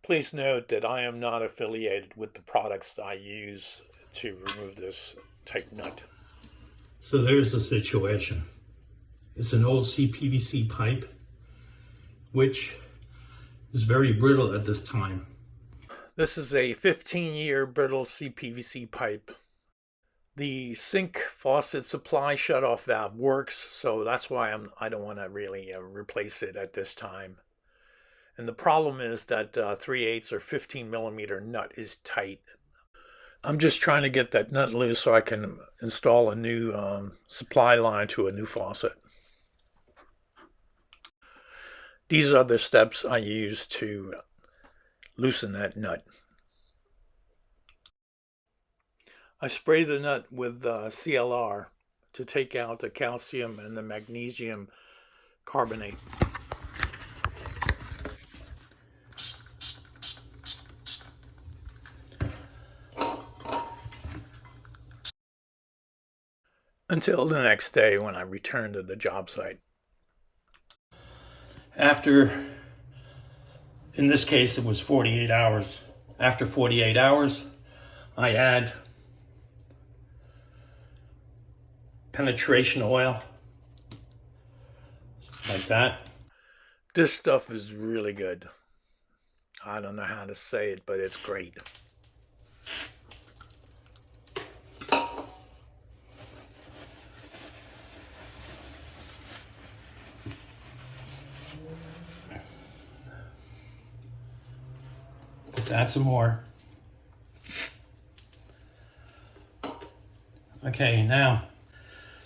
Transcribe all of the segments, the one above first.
Please note that I am not affiliated with the products I use to remove this type nut. So there's the situation. It's an old CPVC pipe, which is very brittle at this time. This is a 15-year brittle CPVC pipe. The sink faucet supply shutoff valve works, so that's why I don't want to really replace it at this time. And the problem is that 3/8 or 15 millimeter nut is tight. I'm just trying to get that nut loose so I can install a new supply line to a new faucet. These are the steps I use to loosen that nut. I spray the nut with CLR to take out the calcium and the magnesium carbonate. Until the next day when I return to the job site. After, in this case, it was 48 hours. After 48 hours, I add penetration oil, like that. This stuff is really good. I don't know how to say it, but it's great. Let's add some more. Okay, now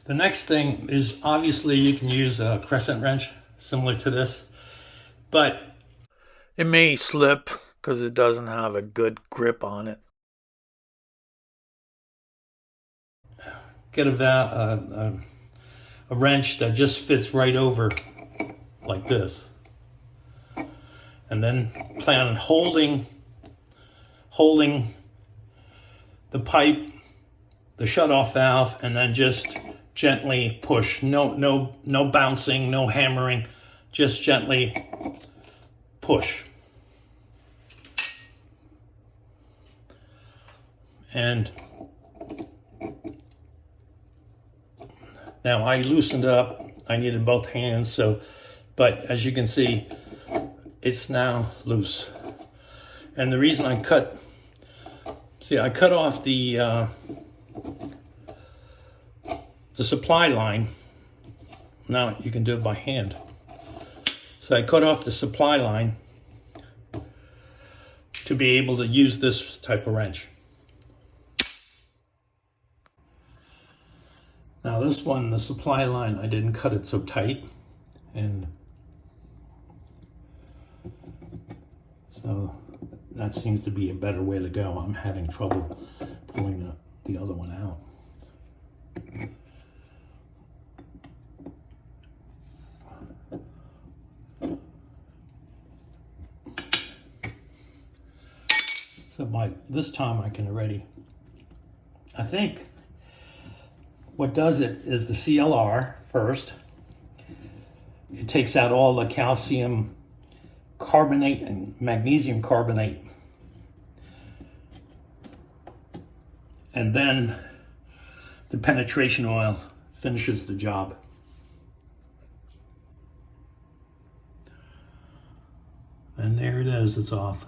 the next thing is, obviously you can use a crescent wrench similar to this, but it may slip because it doesn't have a good grip on it. Get a wrench that just fits right over like this, and then plan on holding the pipe, the shutoff valve, and then just gently push. No bouncing, no hammering, just gently push. And now I loosened up. I needed both hands, but as you can see, it's now loose. And the reason I cut off the supply line. Now you can do it by hand. So I cut off the supply line to be able to use this type of wrench. Now this one, the supply line, I didn't cut it so tight, and so that seems to be a better way to go. I'm having trouble pulling the other one out. So by this time I can already, I think what does it is the CLR first. It takes out all the calcium carbonate and magnesium carbonate. And then the penetration oil finishes the job. And there it is, it's off.